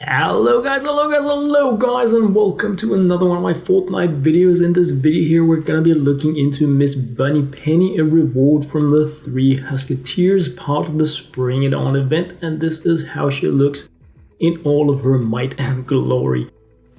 Hello guys, and welcome to another one of my Fortnite videos. In this video here, we're gonna be looking into Miss Bunny Penny, a reward from the Three Husketeers, part of the Spring It On event, and this is how she looks in all of her might and glory.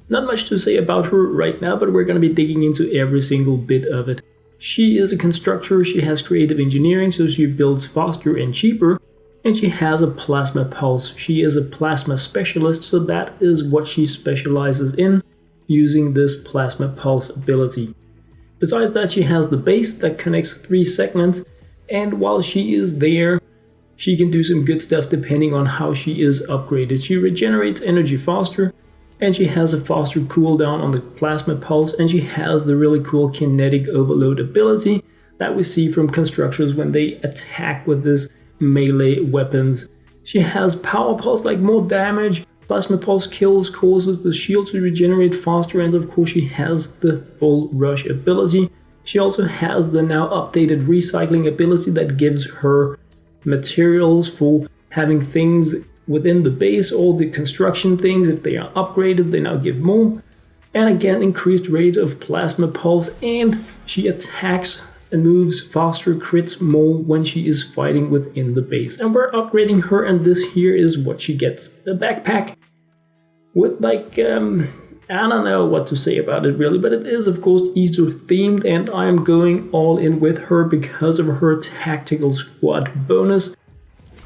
Not much to say about her right now, but we're gonna be digging into every single bit of it. She is a constructor, she has creative engineering, so she builds faster and cheaper. And she has a plasma pulse. She is a plasma specialist, so that is what she specializes in, using this plasma pulse ability. Besides that, she has the base that connects 3 segments, and while she is there, she can do some good stuff depending on how she is upgraded. She regenerates energy faster, and she has a faster cooldown on the plasma pulse, and she has the really cool kinetic overload ability that we see from constructors when they attack with this melee weapons. She has power pulse, like more damage. Plasma pulse kills, causes the shield to regenerate faster, and of course she has the full rush ability. She also has the now updated recycling ability that gives her materials for having things within the base. All the construction things, if they are upgraded, they now give more. And again, increased rate of plasma pulse, and she attacks and moves faster, crits more when she is fighting within the base. And we're upgrading her, and this here is what she gets. A backpack with I don't know what to say about it really, but it is of course Easter themed, and I am going all in with her because of her tactical squad bonus.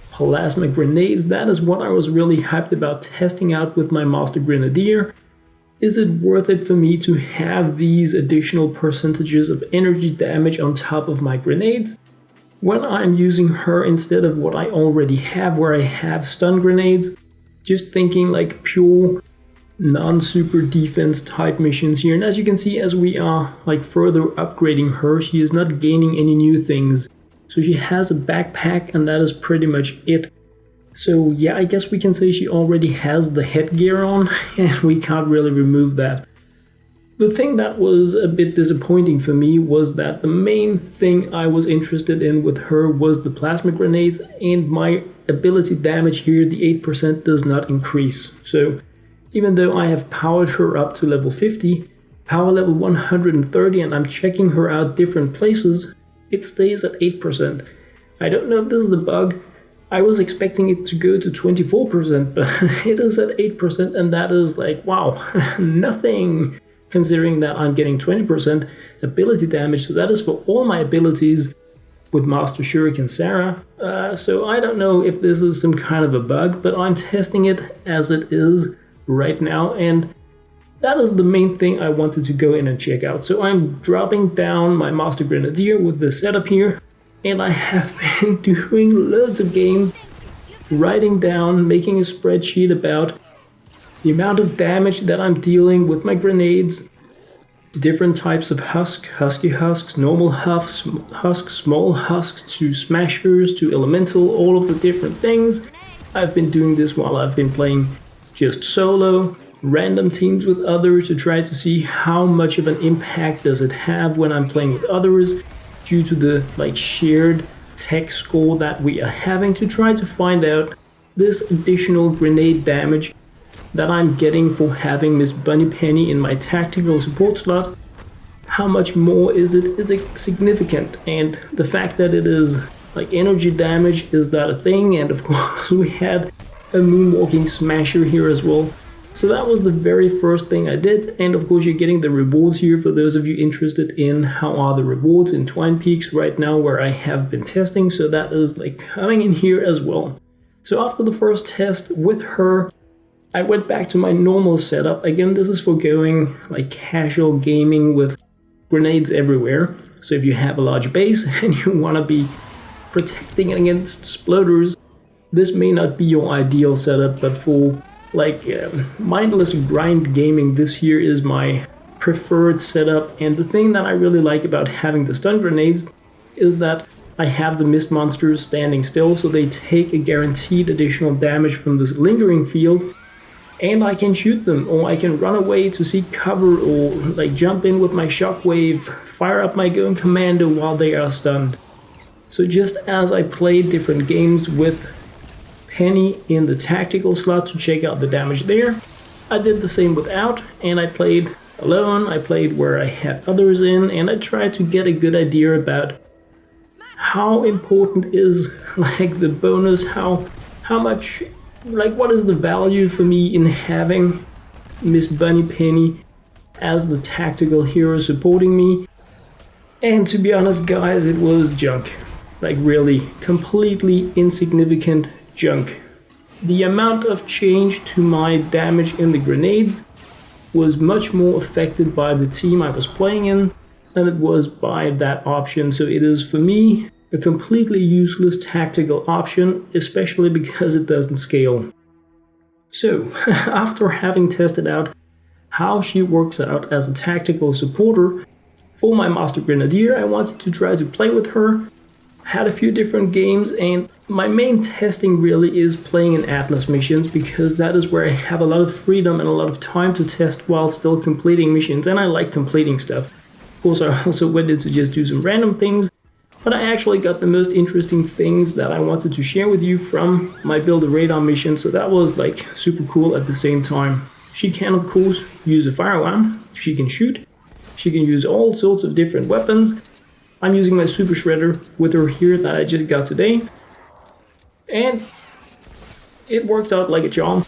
Plasma grenades, that is what I was really hyped about testing out with my Master Grenadier. Is it worth it for me to have these additional percentages of energy damage on top of my grenades when I'm using her instead of what I already have, where I have stun grenades? Just thinking like pure non-super defense type missions here. And as you can see, as we are like further upgrading her, she is not gaining any new things. So she has a backpack, and that is pretty much it. So yeah, I guess we can say she already has the headgear on, and we can't really remove that. The thing that was a bit disappointing for me was that the main thing I was interested in with her was the plasma grenades, and my ability damage here, the 8%, does not increase. So even though I have powered her up to level 50, power level 130, and I'm checking her out different places, it stays at 8%. I don't know if this is a bug. I was expecting it to go to 24%, but it is at 8%, and that is like, wow, nothing, considering that I'm getting 20% ability damage. So that is for all my abilities with Master Shuriken Sarah. So I don't know if this is some kind of a bug, but I'm testing it as it is right now, and that is the main thing I wanted to go in and check out. So I'm dropping down my Master Grenadier with the setup here. And I have been doing loads of games, writing down, making a spreadsheet about the amount of damage that I'm dealing with my grenades, different types of husky husks, normal husks, small husks, to smashers, to elemental, all of the different things. I've been doing this while I've been playing just solo, random teams with others, to try to see how much of an impact does it have when I'm playing with others, due to the shared tech score that we are having, to try to find out this additional grenade damage that I'm getting for having Miss Bunny Penny in my tactical support slot. How much more is it? Is it significant? And the fact that it is energy damage, is that a thing? And of course we had a moonwalking smasher here as well. So that was the very first thing I did, and of course you're getting the rewards here for those of you interested in how are the rewards in Twine Peaks right now, where I have been testing, so that is coming in here as well. So after the first test with her, I went back to my normal setup. Again, this is for going casual gaming with grenades everywhere. So if you have a large base and you want to be protecting against sploders, this may not be your ideal setup, but for mindless grind gaming, this here is my preferred setup. And the thing that I really like about having the stun grenades is that I have the mist monsters standing still, so they take a guaranteed additional damage from this lingering field, and I can shoot them, or I can run away to seek cover, or jump in with my shockwave, fire up my going commando while they are stunned. So just as I played different games with Penny in the tactical slot to check out the damage there. I did the same without, and I played alone, I played where I had others in, and I tried to get a good idea about how important is like the bonus, how much, like what is the value for me in having Miss Bunny Penny as the tactical hero supporting me. And to be honest guys, it was junk. Like really completely insignificant junk. The amount of change to my damage in the grenades was much more affected by the team I was playing in than it was by that option. So it is for me a completely useless tactical option, especially because it doesn't scale. So after having tested out how she works out as a tactical supporter for my Master Grenadier, I wanted to try to play with her. Had a few different games, and my main testing really is playing in Atlas missions, because that is where I have a lot of freedom and a lot of time to test while still completing missions, and I like completing stuff. Of course, I also went in to just do some random things, but I actually got the most interesting things that I wanted to share with you from my Build a Radar mission, so that was like super cool at the same time. She can of course use a firearm, she can shoot, she can use all sorts of different weapons. I'm using my Super Shredder with her here that I just got today, and it works out like a charm,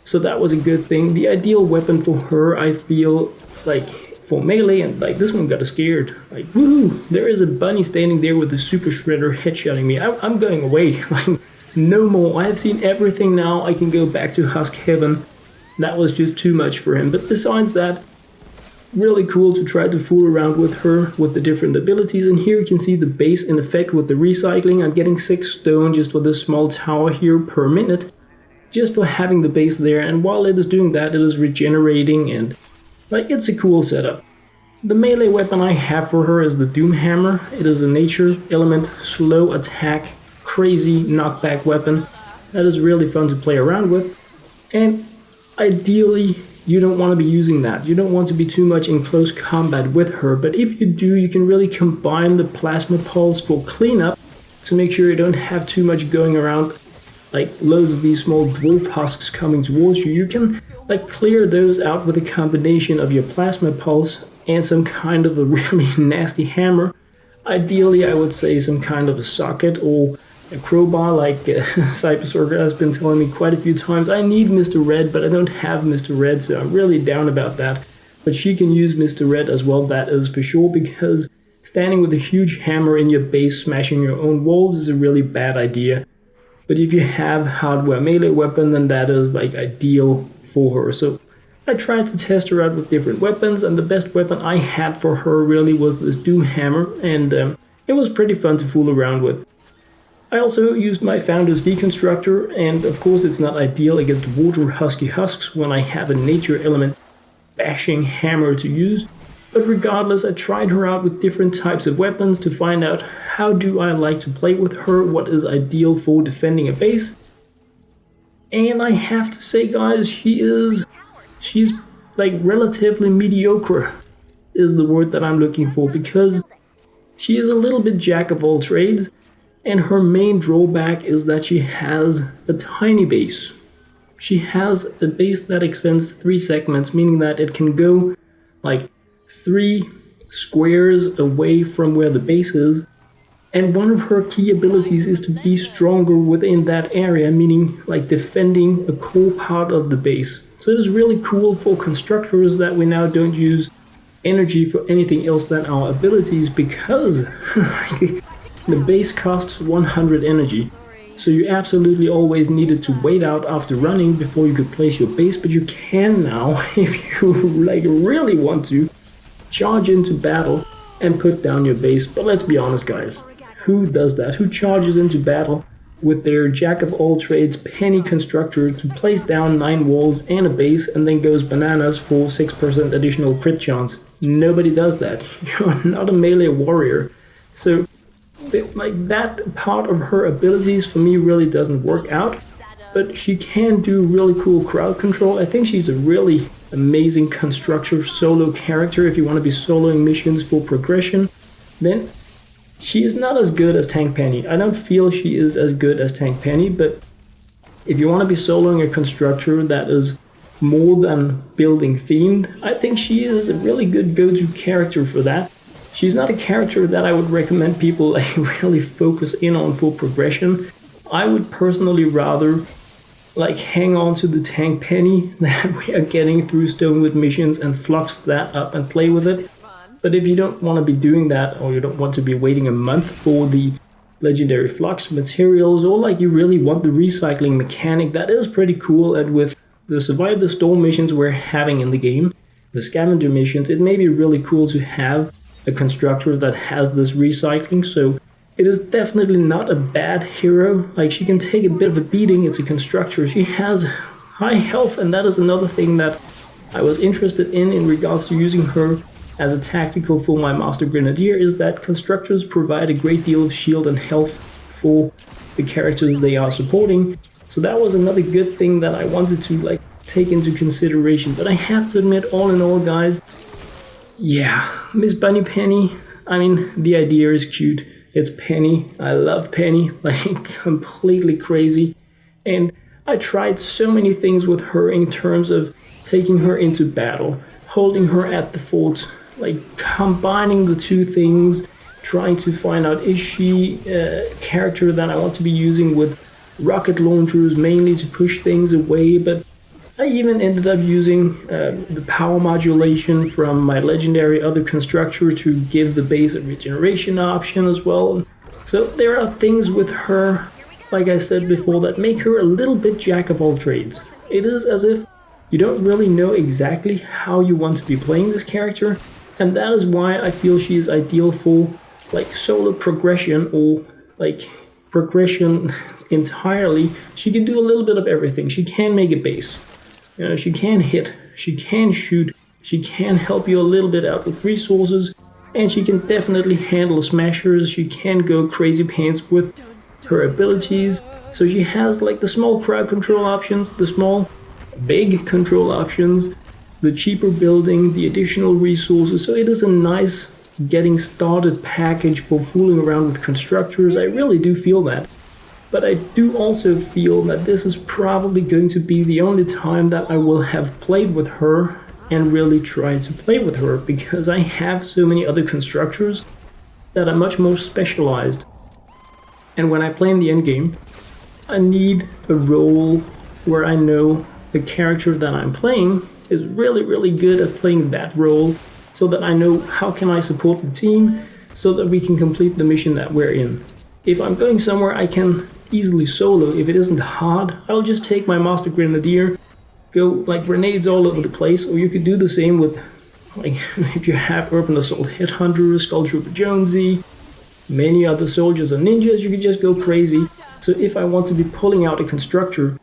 so that was a good thing. The ideal weapon for her, I feel like for melee, and like this one got scared, like woohoo, there is a bunny standing there with a Super Shredder headshotting me. I'm going away, like no more. I have seen everything now, I can go back to Husk Heaven. That was just too much for him, but besides that, really cool to try to fool around with her with the different abilities. And here you can see the base in effect with the recycling. I'm getting 6 stone just for this small tower here per minute, just for having the base there, and while it is doing that, it is regenerating, and like it's a cool setup. The melee weapon I have for her is the Doomhammer. It is a nature element, slow attack, crazy knockback weapon that is really fun to play around with, and ideally you don't want to be using that. You don't want to be too much in close combat with her, but if you do, you can really combine the plasma pulse for cleanup to make sure you don't have too much going around, like loads of these small dwarf husks coming towards you. You can like clear those out with a combination of your plasma pulse and some kind of a really nasty hammer. Ideally, I would say some kind of a socket or a crowbar, like Cybersorger has been telling me quite a few times. I need Mr. Red, but I don't have Mr. Red, so I'm really down about that. But she can use Mr. Red as well, that is for sure, because standing with a huge hammer in your base smashing your own walls is a really bad idea. But if you have hardware melee weapon, then that is like ideal for her. So I tried to test her out with different weapons, and the best weapon I had for her really was this Doomhammer, and it was pretty fun to fool around with. I also used my Founder's Deconstructor, and of course it's not ideal against water husky husks when I have a nature element bashing hammer to use, but regardless, I tried her out with different types of weapons to find out how do I like to play with her, what is ideal for defending a base. And I have to say guys, she's like relatively mediocre is the word that I'm looking for, because she is a little bit jack of all trades. And her main drawback is that she has a tiny base. She has a base that extends 3 segments, meaning that it can go like 3 squares away from where the base is. And one of her key abilities is to be stronger within that area, meaning like defending a core part of the base. So it is really cool for constructors that we now don't use energy for anything else than our abilities, because the base costs 100 energy, so you absolutely always needed to wait out after running before you could place your base, but you can now, if you like really want to, charge into battle and put down your base. But let's be honest guys, who does that? Who charges into battle with their jack of all trades penny constructor to place down 9 walls and a base and then goes bananas for 6% additional crit chance? Nobody does that. You're not a melee warrior. So like that part of her abilities for me really doesn't work out, but she can do really cool crowd control. I think she's a really amazing constructor solo character. If you want to be soloing missions for progression, then she is not as good as Tank Penny. I don't feel she is as good as Tank Penny, but If you want to be soloing a constructor that is more than building themed, I think she is a really good go-to character for that. She's not a character that I would recommend people like really focus in on for progression. I would personally rather like hang on to the tank penny that we are getting through Stonewood missions and flux that up and play with it. But if you don't want to be doing that, or you don't want to be waiting a month for the legendary flux materials, or like you really want the recycling mechanic, that is pretty cool. And with the Survive the Storm missions we're having in the game, the scavenger missions, it may be really cool to have a constructor that has this recycling. So it is definitely not a bad hero. Like, she can take a bit of a beating. It's a constructor. She has high health, and that is another thing that I was interested in regards to using her as a tactical for my Master Grenadier, is that constructors provide a great deal of shield and health for the characters they are supporting. So that was another good thing that I wanted to like take into consideration. But I have to admit, all in all, guys, yeah, Miss Bunny Penny, I mean, the idea is cute. It's Penny. I love Penny, like completely crazy. And I tried so many things with her in terms of taking her into battle, holding her at the fort, like combining the two things, trying to find out, is she a character that I want to be using with rocket launchers mainly to push things away. But I even ended up using the power modulation from my legendary other constructor to give the base a regeneration option as well. So there are things with her, like I said before, that make her a little bit jack of all trades. It is as if you don't really know exactly how you want to be playing this character, and that is why I feel she is ideal for like solo progression, or like progression entirely. She can do a little bit of everything. She can make a base. You know, she can hit, she can shoot, she can help you a little bit out with resources, and she can definitely handle smashers. She can go crazy pants with her abilities. So she has like the small crowd control options, the small big control options, the cheaper building, the additional resources. So it is a nice getting started package for fooling around with constructors. I really do feel that. But I do also feel that this is probably going to be the only time that I will have played with her and really tried to play with her, because I have so many other constructors that are much more specialized. And when I play in the endgame, I need a role where I know the character that I'm playing is really good at playing that role, so that I know how can I support the team so that we can complete the mission that we're in. If I'm going somewhere I can easily solo, if it isn't hard, I'll just take my Master Grenadier, go like grenades all over the place. Or you could do the same with, like, if you have Urban Assault Headhunter, Skull Trooper Jonesy, many other soldiers or ninjas, you could just go crazy. So if I want to be pulling out a constructor,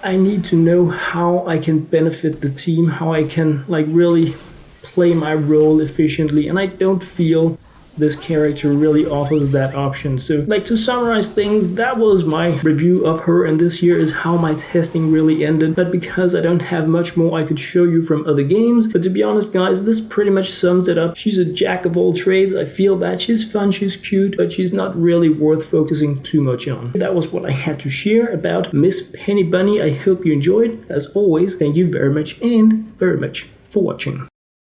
I need to know how I can benefit the team, how I can like really play my role efficiently, and I don't feel this character really offers that option. So like, to summarize things, that was my review of her, and this here is how my testing really ended. But because I don't have much more I could show you from other games, but to be honest guys, this pretty much sums it up. She's a jack of all trades. I feel that she's fun, she's cute, but she's not really worth focusing too much on. That was what I had to share about Miss Penny Bunny. I hope you enjoyed. As always, thank you very much for watching.